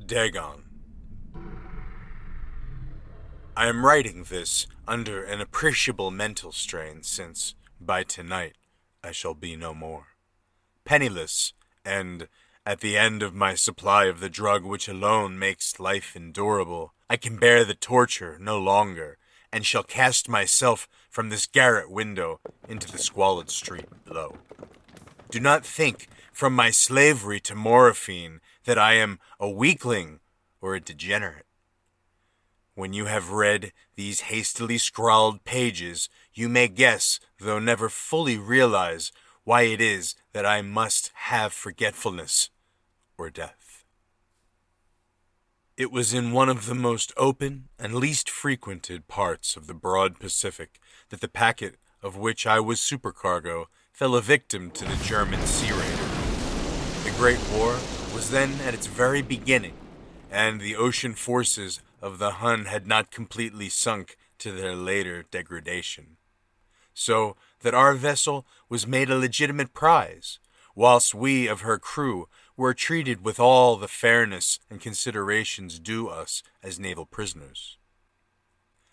Dagon. I am writing this under an appreciable mental strain since, by tonight, I shall be no more. Penniless, and at the end of my supply of the drug which alone makes life endurable, I can bear the torture no longer, and shall cast myself from this garret window into the squalid street below. Do not think, from my slavery to morphine, that I am a weakling or a degenerate. When you have read these hastily scrawled pages, you may guess, though never fully realize, why it is that I must have forgetfulness or death. It was in one of the most open and least frequented parts of the broad Pacific that the packet of which I was supercargo fell a victim to the German sea raider. The Great War was then at its very beginning, and the ocean forces of the Hun had not completely sunk to their later degradation. So that our vessel was made a legitimate prize, whilst we of her crew were treated with all the fairness and considerations due us as naval prisoners.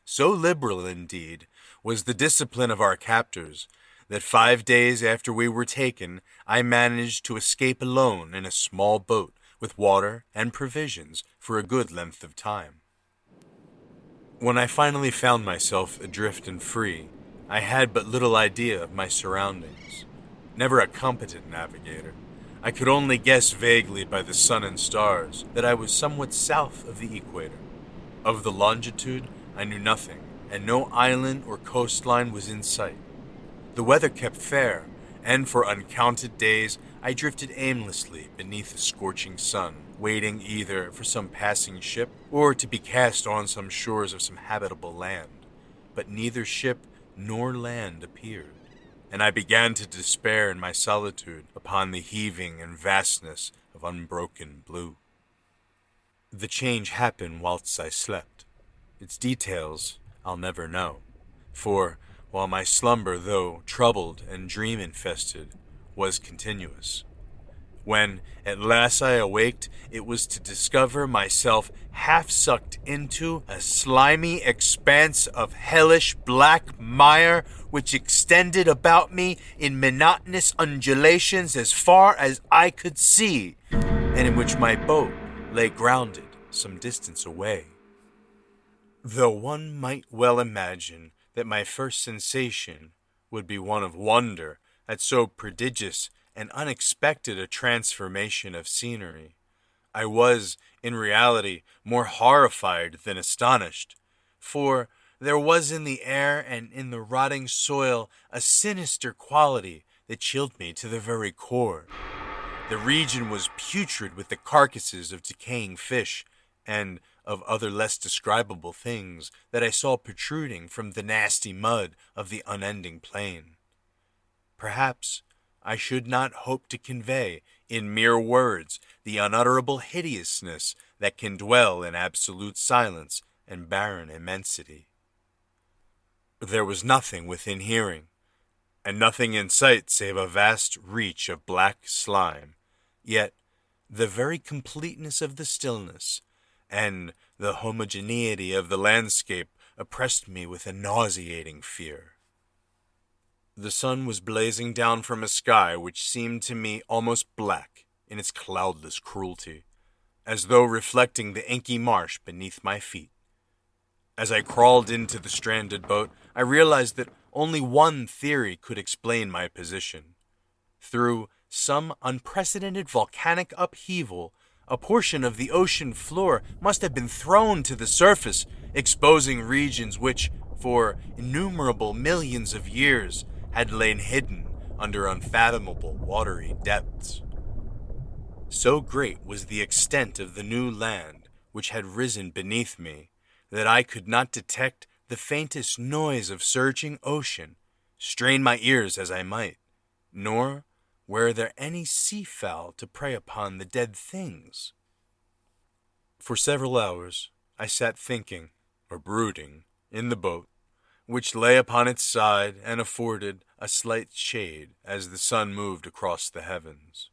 So liberal, indeed, was the discipline of our captors, that 5 days after we were taken, I managed to escape alone in a small boat with water and provisions for a good length of time. When I finally found myself adrift and free, I had but little idea of my surroundings. Never a competent navigator, I could only guess vaguely by the sun and stars that I was somewhat south of the equator. Of the longitude, I knew nothing, and no island or coastline was in sight. The weather kept fair, and for uncounted days I drifted aimlessly beneath the scorching sun, waiting either for some passing ship or to be cast on some shores of some habitable land. But neither ship nor land appeared, and I began to despair in my solitude upon the heaving and vastness of unbroken blue. The change happened whilst I slept. Its details I'll never know, for while my slumber, though troubled and dream-infested, was continuous. When at last I awaked, it was to discover myself half sucked into a slimy expanse of hellish black mire which extended about me in monotonous undulations as far as I could see, and in which my boat lay grounded some distance away. Though one might well imagine that my first sensation would be one of wonder at so prodigious and unexpected a transformation of scenery, I was, in reality, more horrified than astonished, for there was in the air and in the rotting soil a sinister quality that chilled me to the very core. The region was putrid with the carcasses of decaying fish, and of other less describable things that I saw protruding from the nasty mud of the unending plain. Perhaps I should not hope to convey, in mere words, the unutterable hideousness that can dwell in absolute silence and barren immensity. There was nothing within hearing, and nothing in sight save a vast reach of black slime, yet the very completeness of the stillness and the homogeneity of the landscape oppressed me with a nauseating fear. The sun was blazing down from a sky which seemed to me almost black in its cloudless cruelty, as though reflecting the inky marsh beneath my feet. As I crawled into the stranded boat, I realized that only one theory could explain my position. Through some unprecedented volcanic upheaval, a portion of the ocean floor must have been thrown to the surface, exposing regions which, for innumerable millions of years, had lain hidden under unfathomable watery depths. So great was the extent of the new land which had risen beneath me that I could not detect the faintest noise of surging ocean, strain my ears as I might, nor were there any seafowl to prey upon the dead things. For several hours I sat thinking, or brooding, in the boat, which lay upon its side and afforded a slight shade as the sun moved across the heavens.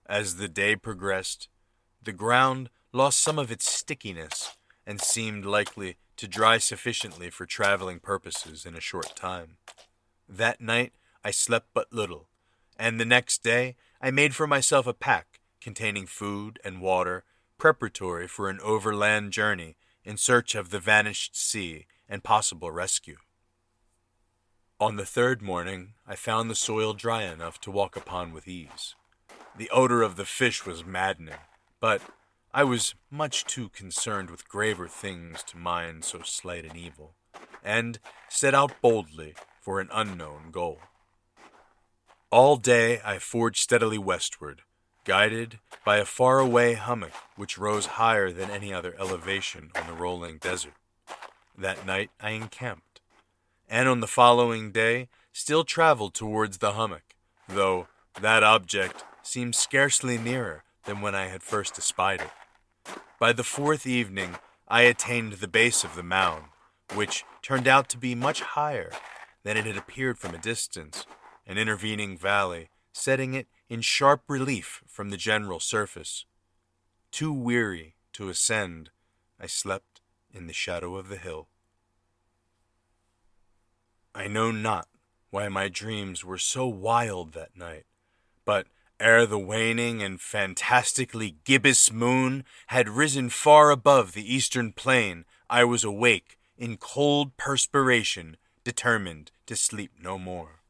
As the day progressed, the ground lost some of its stickiness and seemed likely to dry sufficiently for traveling purposes in a short time. That night I slept but little, and the next day I made for myself a pack containing food and water preparatory for an overland journey in search of the vanished sea and possible rescue. On the third morning, I found the soil dry enough to walk upon with ease. The odor of the fish was maddening, but I was much too concerned with graver things to mind so slight an evil, and set out boldly for an unknown goal. All day I forged steadily westward, guided by a faraway hummock which rose higher than any other elevation on the rolling desert. That night I encamped, and on the following day still traveled towards the hummock, though that object seemed scarcely nearer than when I had first espied it. By the fourth evening I attained the base of the mound, which turned out to be much higher than it had appeared from a distance, an intervening valley setting it in sharp relief from the general surface. Too weary to ascend, I slept in the shadow of the hill. I know not why my dreams were so wild that night, but ere the waning and fantastically gibbous moon had risen far above the eastern plain, I was awake in cold perspiration, determined to sleep no more.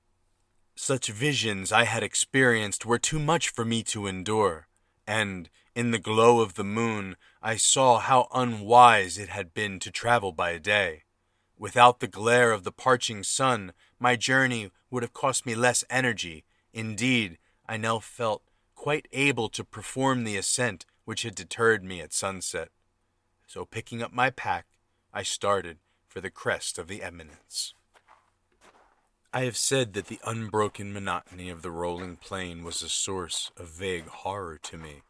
Such visions I had experienced were too much for me to endure, and in the glow of the moon I saw how unwise it had been to travel by day. Without the glare of the parching sun, my journey would have cost me less energy. Indeed, I now felt quite able to perform the ascent which had deterred me at sunset. So picking up my pack, I started for the crest of the eminence. I have said that the unbroken monotony of the rolling plain was a source of vague horror to me,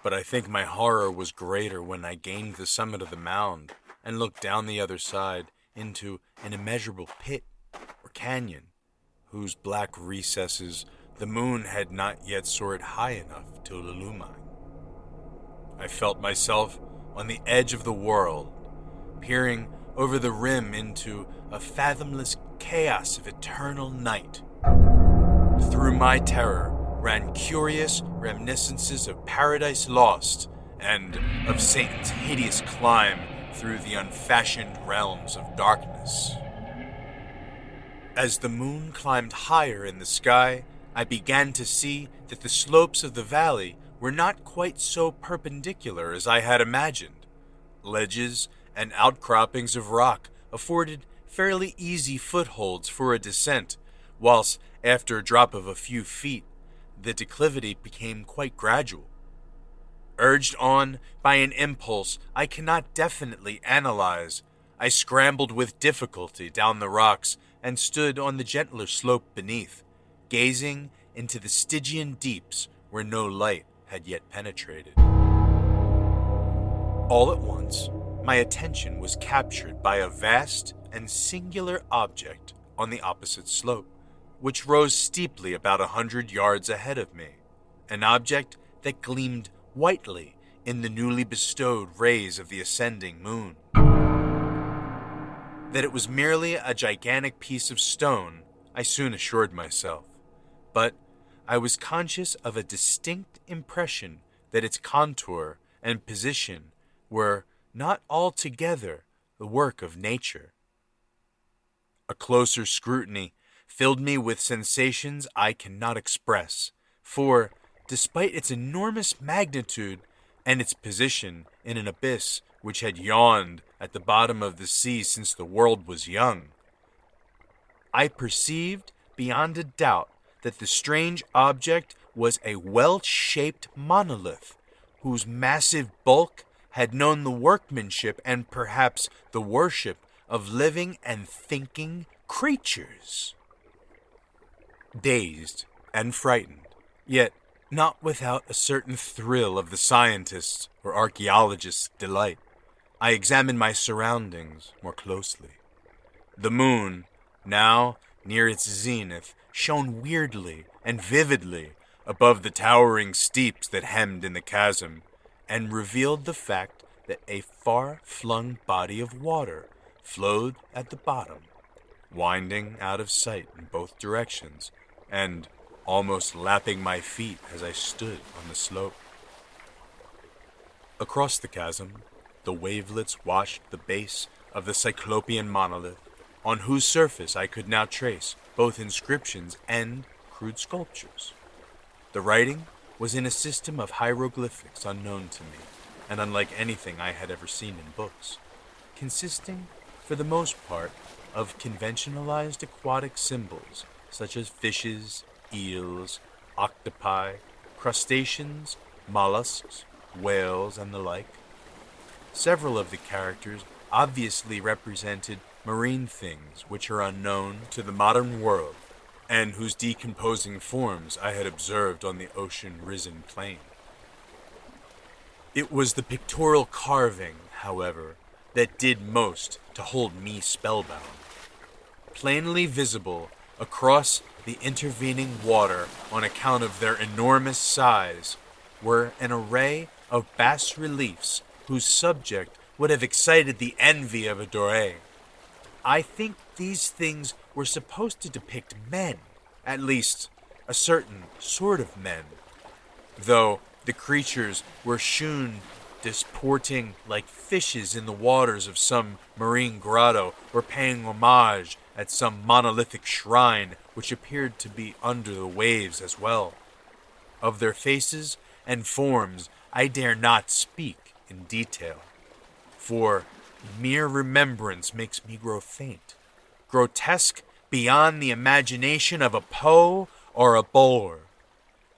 but I think my horror was greater when I gained the summit of the mound and looked down the other side into an immeasurable pit or canyon, whose black recesses the moon had not yet soared high enough to illumine. I felt myself on the edge of the world, peering over the rim into a fathomless chaos of eternal night. Through my terror ran curious reminiscences of Paradise Lost and of Satan's hideous climb through the unfashioned realms of darkness. As the moon climbed higher in the sky, I began to see that the slopes of the valley were not quite so perpendicular as I had imagined. Ledges and outcroppings of rock afforded fairly easy footholds for a descent, whilst after a drop of a few feet, the declivity became quite gradual. Urged on by an impulse I cannot definitely analyze, I scrambled with difficulty down the rocks and stood on the gentler slope beneath, gazing into the Stygian deeps where no light had yet penetrated. All at once, my attention was captured by a vast and singular object on the opposite slope, which rose steeply about 100 yards ahead of me, an object that gleamed whitely in the newly bestowed rays of the ascending moon. That it was merely a gigantic piece of stone, I soon assured myself, but I was conscious of a distinct impression that its contour and position were not altogether the work of nature. A closer scrutiny filled me with sensations I cannot express, for, despite its enormous magnitude and its position in an abyss which had yawned at the bottom of the sea since the world was young, I perceived beyond a doubt that the strange object was a well-shaped monolith, whose massive bulk had known the workmanship and perhaps the worship of living and thinking creatures. Dazed and frightened, yet not without a certain thrill of the scientist's or archaeologist's delight, I examined my surroundings more closely. The moon, now near its zenith, shone weirdly and vividly above the towering steeps that hemmed in the chasm, and revealed the fact that a far-flung body of water flowed at the bottom, winding out of sight in both directions and almost lapping my feet as I stood on the slope. Across the chasm, the wavelets washed the base of the Cyclopean monolith, on whose surface I could now trace both inscriptions and crude sculptures. The writing was in a system of hieroglyphics unknown to me, and unlike anything I had ever seen in books, consisting, for the most part, of conventionalized aquatic symbols such as fishes, eels, octopi, crustaceans, mollusks, whales, and the like. Several of the characters obviously represented marine things which are unknown to the modern world, and whose decomposing forms I had observed on the ocean-risen plain. It was the pictorial carving, however, that did most to hold me spellbound. Plainly visible across the intervening water on account of their enormous size were an array of bas-reliefs whose subject would have excited the envy of a Doré. I think these things were supposed to depict men, at least a certain sort of men, though the creatures were shewn disporting like fishes in the waters of some marine grotto or paying homage at some monolithic shrine which appeared to be under the waves as well. Of their faces and forms I dare not speak in detail, for mere remembrance makes me grow faint, grotesque beyond the imagination of a Poe or a Bohr.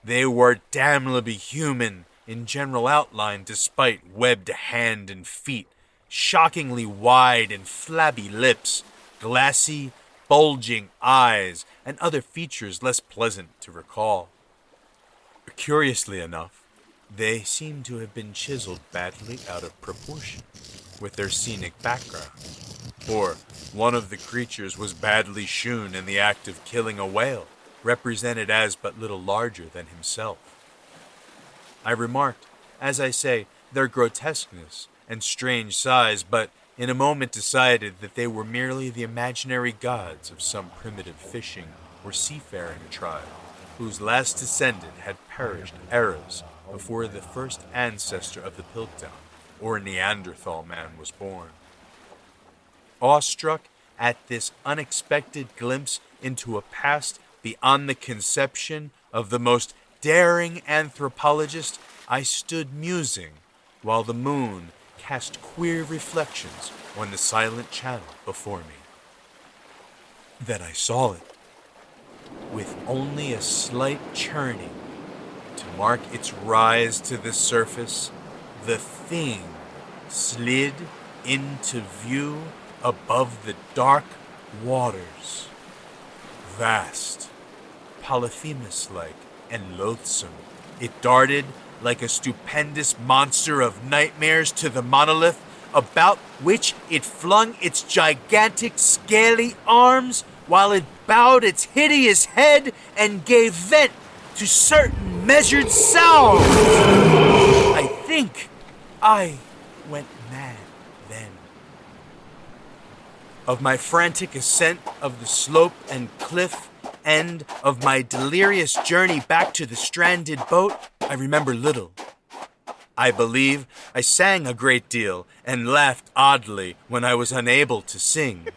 They were damnably human in general outline despite webbed hand and feet, shockingly wide and flabby lips, glassy, bulging eyes, and other features less pleasant to recall. Curiously enough, they seem to have been chiseled badly out of proportion with their scenic background, for one of the creatures was badly shewn in the act of killing a whale, represented as but little larger than himself. I remarked, as I say, their grotesqueness and strange size, but in a moment decided that they were merely the imaginary gods of some primitive fishing or seafaring tribe, whose last descendant had perished eras before the first ancestor of the Piltdown, or Neanderthal man, was born. Awestruck at this unexpected glimpse into a past beyond the conception of the most daring anthropologist, I stood musing while the moon cast queer reflections on the silent channel before me. Then I saw it, with only a slight churning to mark its rise to the surface. The thing slid into view above the dark waters. Vast, Polyphemus-like, and loathsome, it darted like a stupendous monster of nightmares to the monolith, about which it flung its gigantic scaly arms, while it bowed its hideous head and gave vent to certain measured sounds. I think I went mad then. Of my frantic ascent of the slope and cliff, and of my delirious journey back to the stranded boat, I remember little. I believe I sang a great deal and laughed oddly when I was unable to sing.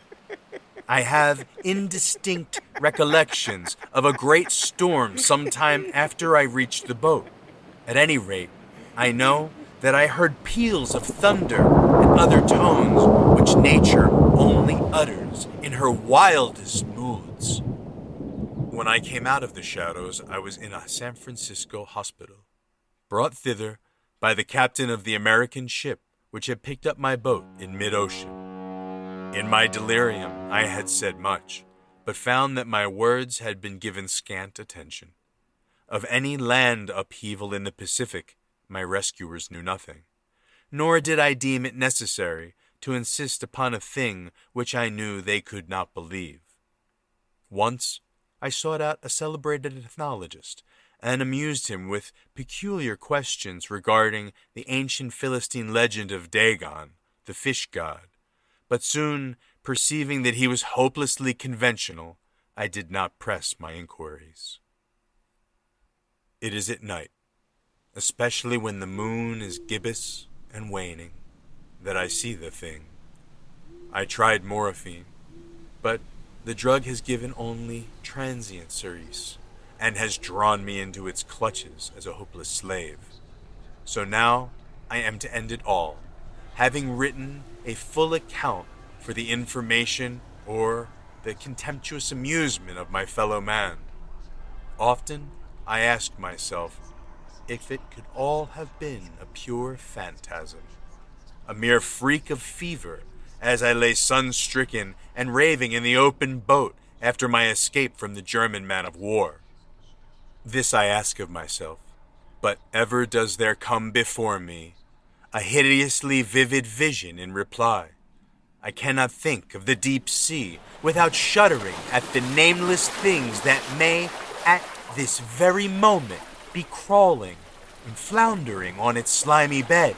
I have indistinct recollections of a great storm sometime after I reached the boat. At any rate, I know that I heard peals of thunder and other tones which nature only utters in her wildest moods. When I came out of the shadows, I was in a San Francisco hospital, brought thither by the captain of the American ship which had picked up my boat in mid-ocean. In my delirium, I had said much, but found that my words had been given scant attention. Of any land upheaval in the Pacific, my rescuers knew nothing, nor did I deem it necessary to insist upon a thing which I knew they could not believe. Once, I sought out a celebrated ethnologist, and amused him with peculiar questions regarding the ancient Philistine legend of Dagon, the fish god. But soon, perceiving that he was hopelessly conventional, I did not press my inquiries. It is at night, especially when the moon is gibbous and waning, that I see the thing. I tried morphine, but the drug has given only transient cerise, and has drawn me into its clutches as a hopeless slave. So now I am to end it all, having written a full account for the information or the contemptuous amusement of my fellow man. Often I ask myself if it could all have been a pure phantasm, a mere freak of fever, as I lay sun-stricken and raving in the open boat after my escape from the German man-of-war. This I ask of myself, but ever does there come before me a hideously vivid vision in reply. I cannot think of the deep sea without shuddering at the nameless things that may, at this very moment, be crawling and floundering on its slimy bed,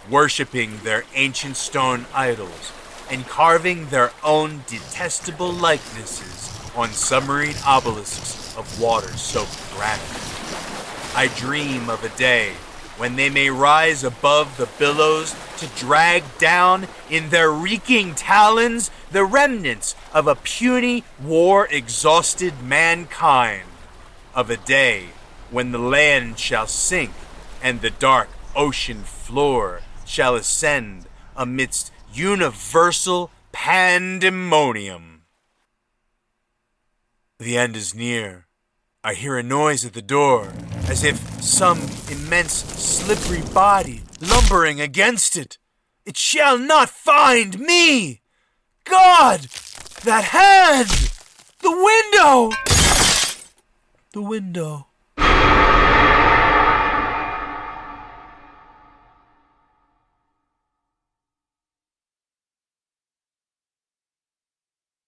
worshipping their ancient stone idols, and carving their own detestable likenesses on submarine obelisks of water-soaked granite. I dream of a day when they may rise above the billows to drag down in their reeking talons the remnants of a puny, war-exhausted mankind, of a day when the land shall sink and the dark ocean floor shall ascend amidst universal pandemonium. The end is near. I hear a noise at the door, as if some immense slippery body lumbering against it. It shall not find me! God! That hand! The window! The window.